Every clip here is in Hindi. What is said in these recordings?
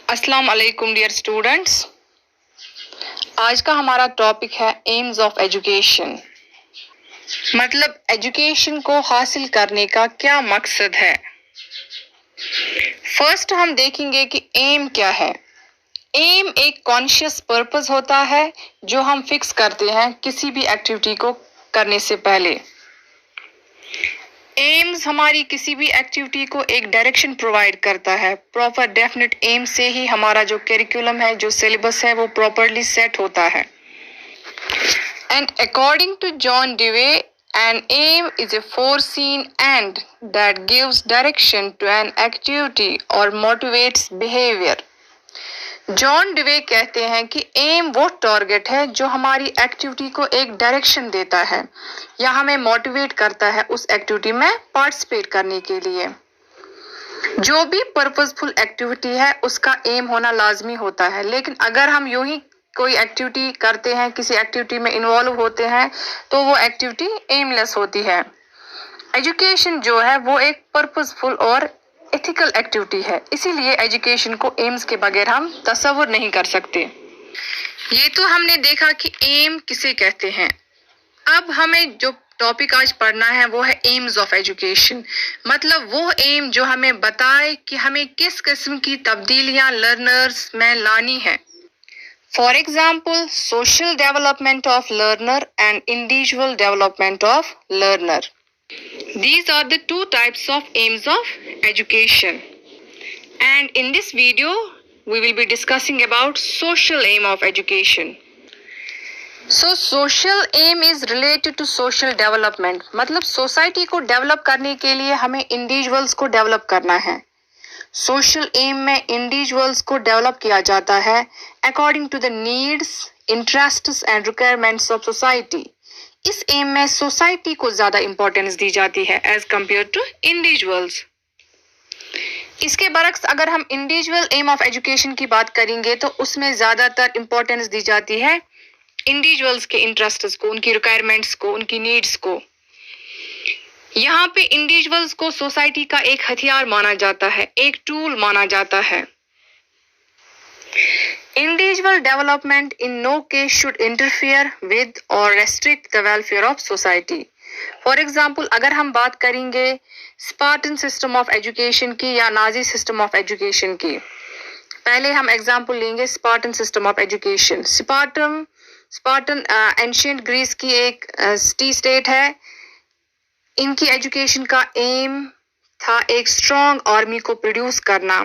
अस्सलाम वालेकुम डियर स्टूडेंट्स। आज का हमारा टॉपिक है एम्स ऑफ एजुकेशन, मतलब एजुकेशन को हासिल करने का क्या मकसद है। फर्स्ट हम देखेंगे कि एम क्या है। एम एक कॉन्शियस पर्पस होता है जो हम फिक्स करते हैं किसी भी एक्टिविटी को करने से पहले। एम्स हमारी किसी भी एक्टिविटी को एक डायरेक्शन प्रोवाइड करता है। प्रॉपर डेफिनेट एम से ही हमारा जो करिकुलम है, जो सिलेबस है, वो प्रॉपरली सेट होता है। And according to John Dewey, an aim is a foreseen end that gives direction to an activity or motivates behavior. John Dewey कहते हैं कि एम वो टारगेट है जो हमारी एक्टिविटी को एक डायरेक्शन देता है या हमें मोटिवेट करता है उस एक्टिविटी में पार्टिसिपेट करने के लिए। जो भी पर्पसफुल एक्टिविटी है उसका एम होना लाजमी होता है, लेकिन अगर हम यूं ही कोई एक्टिविटी करते हैं, किसी एक्टिविटी में इन्वॉल्व होते हैं, तो वो एक्टिविटी एमलेस होती है। एजुकेशन जो है वो एक पर्पसफुल और एथिकल एक्टिविटी है, इसीलिए एजुकेशन को एम्स के बगैर हम तस्वुर नहीं कर सकते। ये तो हमने देखा कि एम किसे कहते हैं। अब हमें जो टॉपिक आज पढ़ना है वो है एम्स ऑफ एजुकेशन, मतलब वो एम जो हमें बताए कि हमें किस किस्म की तब्दीलियां लर्नर्स में लानी है। For example, social development of learner and individual development of learner. These are the two types of aims of education. And in this video, we will be discussing about social aim of education. So, social aim is related to social development. मतलब सोसाइटी को डेवलप करने के लिए हमें इंडिविजुअल्स को डेवलप करना है। सोशल एम में इंडिविजुअल्स को डेवलप किया जाता है according to the needs, interests and requirements of society. इस एम में सोसाइटी को ज्यादा इंपॉर्टेंस दी जाती है एज कंपेयर टू इंडिविजुअल्स। इसके बरक्स अगर हम इंडिविजुअल एम ऑफ एजुकेशन की बात करेंगे तो उसमें ज्यादातर इंपॉर्टेंस दी जाती है इंडिविजुअल्स के इंटरेस्ट्स को, उनकी रिक्वायरमेंट्स को, उनकी नीड्स को। यहाँ पे इंडिविजुअल्स को सोसाइटी का एक हथियार माना जाता है, एक टूल माना जाता है। Individual development in no case should interfere with or restrict the welfare of society. For example, अगर हम बात करेंगे स्पार्टन सिस्टम ऑफ एजुकेशन की या नाजी सिस्टम ऑफ एजुकेशन की, पहले हम एग्जाम्पल लेंगे Spartan system of education. Spartan ancient Greece की एक सिटी स्टेट है। इनकी एजुकेशन का एम था एक स्ट्रॉन्ग आर्मी को प्रोड्यूस करना।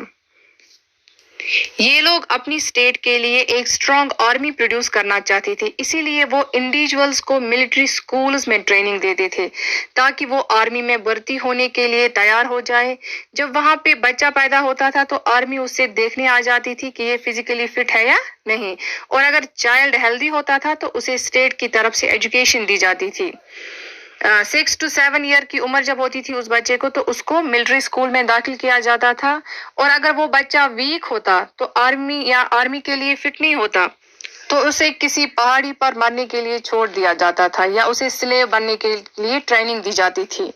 ये लोग अपनी स्टेट के लिए एक स्ट्रॉन्ग आर्मी प्रोड्यूस करना चाहते थे, इसीलिए वो इंडिविजुअल्स को मिलिट्री स्कूल्स में ट्रेनिंग देते थे ताकि वो आर्मी में भर्ती होने के लिए तैयार हो जाए। जब वहां पे बच्चा पैदा होता था तो आर्मी उससे देखने आ जाती थी कि ये फिजिकली फिट है या नहीं, और अगर चाइल्ड हेल्दी होता था तो उसे स्टेट की तरफ से एजुकेशन दी जाती थी। 6 to 7 ईयर की उम्र जब होती थी उस बच्चे को, तो उसको मिलिट्री स्कूल में दाखिल किया जाता था, और अगर वो बच्चा वीक होता तो आर्मी के लिए फिट नहीं होता तो उसे किसी पहाड़ी पर मरने के लिए छोड़ दिया जाता था या उसे स्लेव बनने के लिए ट्रेनिंग दी जाती थी।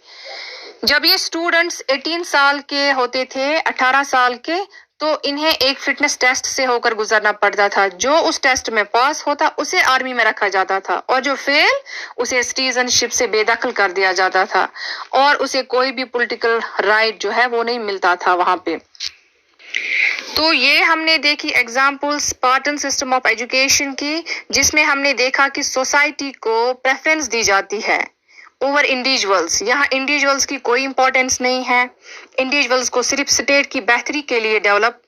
जब ये स्टूडेंट्स 18 साल के होते थे, 18 साल के, तो इन्हें एक फिटनेस टेस्ट से होकर गुजरना पड़ता था। जो उस टेस्ट में पास होता उसे आर्मी में रखा जाता था, और जो फेल उसे सिटीजनशिप से बेदखल कर दिया जाता था, और उसे कोई भी पॉलिटिकल राइट जो है वो नहीं मिलता था वहां पे। तो ये हमने देखी example Spartan system of education की, जिसमें हमने देखा कि सोसाइटी को प्रेफरेंस दी जाती है ओवर इंडिविजुअल्स। यहाँ इंडिविजुअल्स की कोई इंपॉर्टेंस नहीं है, इंडिविजुअल्स को सिर्फ स्टेट की बेहतरी के लिए डेवलप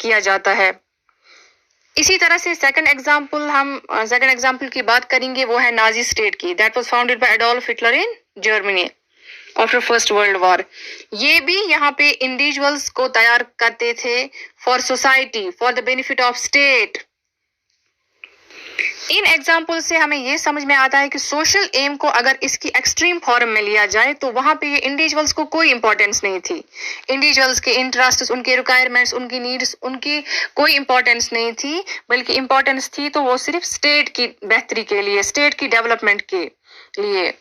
किया जाता है। इसी तरह से सेकंड एग्जांपल की बात करेंगे, वो है नाजी स्टेट की, that was founded by Adolf Hitler in Germany after first world war. ये भी यहाँ पे इंडिविजुअल्स को तैयार करते थे for society, for the benefit of state. In example से हमें ये समझ में आता है कि सोशल एम को अगर इसकी एक्सट्रीम फॉर्म में लिया जाए तो वहां पे ये इंडिविजुअल्स को कोई इंपॉर्टेंस नहीं थी। इंडिविजुअल्स के इंटरेस्ट, उनके रिक्वायरमेंट्स, उनकी नीड्स, उनकी कोई इंपॉर्टेंस नहीं थी, बल्कि इंपॉर्टेंस थी तो वो सिर्फ स्टेट की बेहतरी के लिए, स्टेट की डेवलपमेंट के लिए।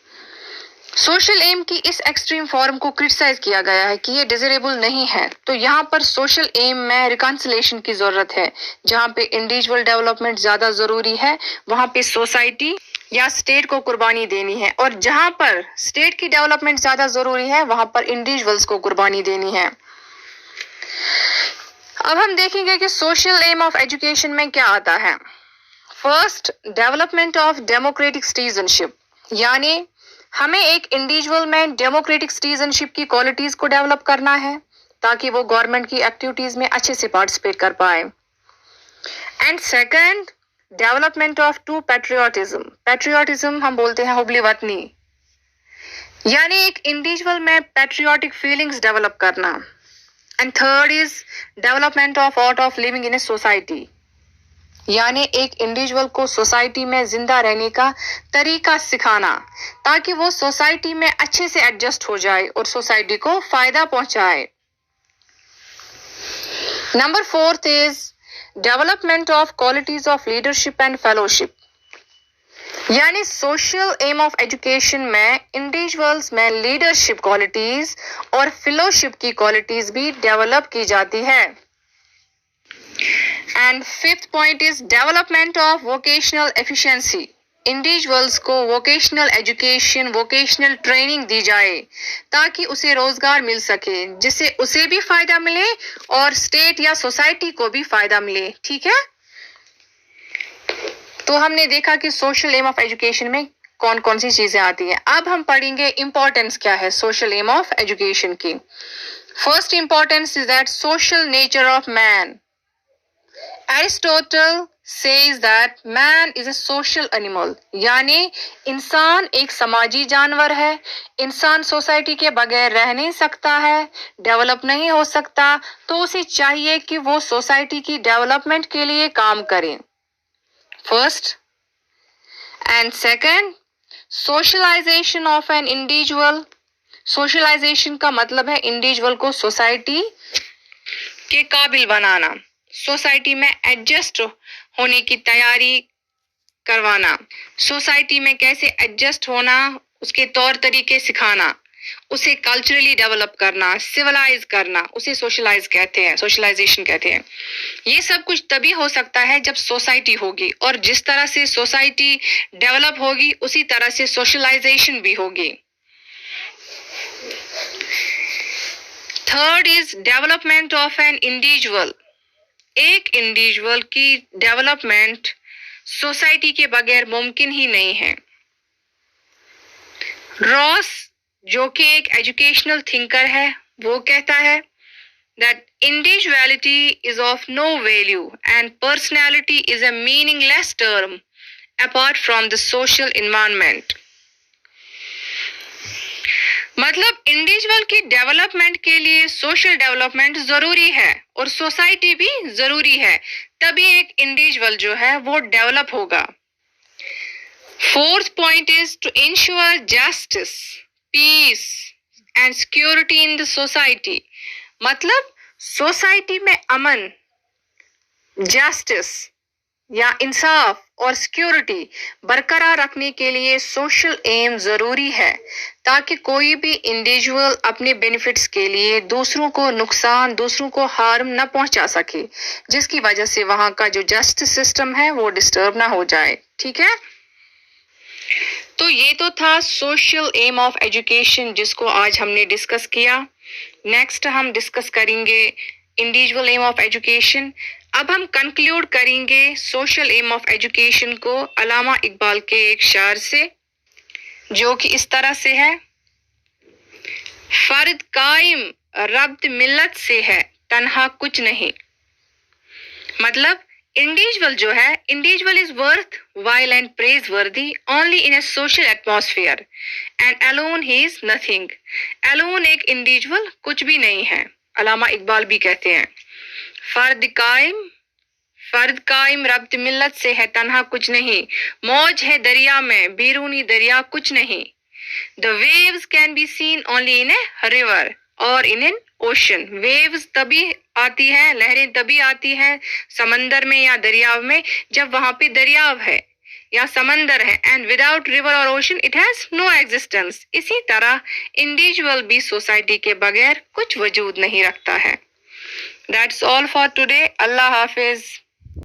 सोशल एम की इस एक्सट्रीम फॉर्म को क्रिटिसाइज किया गया है कि ये डिजायरेबल नहीं है। तो यहाँ पर सोशल एम में रिकंसिलिएशन की जरूरत है। जहाँ पे इंडिविजुअल डेवलपमेंट ज्यादा जरूरी है वहां पे सोसाइटी या स्टेट को कुर्बानी देनी है, और जहां पर स्टेट की डेवलपमेंट ज्यादा जरूरी है वहां पर इंडिविजुअल्स को कुर्बानी देनी है। अब हम देखेंगे कि सोशल एम ऑफ एजुकेशन में क्या आता है। First, development of democratic citizenship, यानी हमें एक इंडिविजुअल में डेमोक्रेटिक सिटीजनशिप की क्वालिटीज को डेवलप करना है ताकि वो गवर्नमेंट की एक्टिविटीज में अच्छे से पार्टिसिपेट कर पाए। And second, development of true patriotism. Patriotism हम बोलते हैं हुबली वतनी, यानी एक इंडिविजुअल में पैट्रियोटिक फीलिंग्स डेवलप करना। And third is development of art of living in a society, यानी एक इंडिविजुअल को सोसाइटी में जिंदा रहने का तरीका सिखाना ताकि वो सोसाइटी में अच्छे से एडजस्ट हो जाए और सोसाइटी को फायदा पहुंचाए। Number fourth is development of qualities of leadership and fellowship, यानी सोशल एम ऑफ एजुकेशन में इंडिविजुअल्स में लीडरशिप क्वालिटीज और फेलोशिप की क्वालिटीज भी डेवलप की जाती है। And fifth point is development of vocational efficiency. Individuals को वोकेशनल एजुकेशन, वोकेशनल ट्रेनिंग दी जाए ताकि उसे रोजगार मिल सके, जिससे उसे भी फायदा मिले और स्टेट या सोसाइटी को भी फायदा मिले। ठीक है, तो हमने देखा कि सोशल एम ऑफ एजुकेशन में कौन कौन सी चीजें आती हैं। अब हम पढ़ेंगे इंपॉर्टेंस क्या है सोशल एम ऑफ एजुकेशन की। First importance is that social nature of man. Aristotle says that man is a social animal, यानी इंसान एक समाजी जानवर है। इंसान सोसाइटी के बगैर रह नहीं सकता है, डेवलप नहीं हो सकता, तो उसे चाहिए कि वो सोसाइटी की डेवलपमेंट के लिए काम करें। First and second, socialisation of an individual. Socialisation का मतलब है इंडिविजुअल को सोसाइटी के काबिल बनाना, सोसाइटी में एडजस्ट होने की तैयारी करवाना, सोसाइटी में कैसे एडजस्ट होना उसके तौर तरीके सिखाना, उसे कल्चरली डेवलप करना, सिविलाइज करना, उसे सोशलाइज कहते हैं, सोशलाइजेशन कहते हैं। ये सब कुछ तभी हो सकता है जब सोसाइटी होगी, और जिस तरह से सोसाइटी डेवलप होगी उसी तरह से सोशलाइजेशन भी होगी। Third is development of an individual. एक इंडिविजुअल की डेवलपमेंट सोसाइटी के बगैर मुमकिन ही नहीं है। रॉस, जो कि एक एजुकेशनल थिंकर है, वो कहता है that individuality is of no value and personality is a meaningless term apart from the social environment. मतलब इंडिविजुअल की डेवलपमेंट के लिए सोशल डेवलपमेंट जरूरी है और सोसाइटी भी जरूरी है, तभी एक इंडिविजुअल जो है वो डेवलप होगा। Fourth point is to ensure justice, peace and security in the society. मतलब सोसाइटी में अमन, जस्टिस या इंसाफ और सिक्योरिटी बरकरार रखने के लिए सोशल एम जरूरी है ताकि कोई भी इंडिविजुअल अपने बेनिफिट्स के लिए दूसरों को नुकसान, दूसरों को हार्म न पहुंचा सके, जिसकी वजह से वहां का जो जस्टिस सिस्टम है वो डिस्टर्ब ना हो जाए। ठीक है, तो ये तो था सोशल एम ऑफ एजुकेशन जिसको आज हमने डिस्कस किया। नेक्स्ट हम डिस्कस करेंगे इंडिविजुअल एम ऑफ एजुकेशन। अब हम कंक्लूड करेंगे सोशल एम ऑफ एजुकेशन को अल्लामा इकबाल के एक शायर से, जो कि इस तरह से है। फर्द कायम रब्त मिल्लत से है, तन्हा कुछ नहीं। मतलब इंडिविजुअल जो है, individual is worthwhile and praiseworthy only in a social atmosphere and alone he is nothing. Alone एक इंडिविजुअल कुछ भी नहीं है। अल्लामा इकबाल भी कहते हैं फर्द कायम रब्त मिल्लत से है, तन्हा कुछ नहीं। मौज है दरिया में, बीरूनी दरिया कुछ नहीं। The waves can be seen only in a river or in an ocean. Waves तभी आती है, लहरें तभी आती हैं समंदर में या दरियाव में जब वहां पे दरियाव है, या समंदर है, एंड विदाउट रिवर और ocean it has no existence. इसी तरह इंडिविजुअल भी सोसाइटी के बगैर कुछ वजूद नहीं रखता है। That's all for today. Allah Hafiz.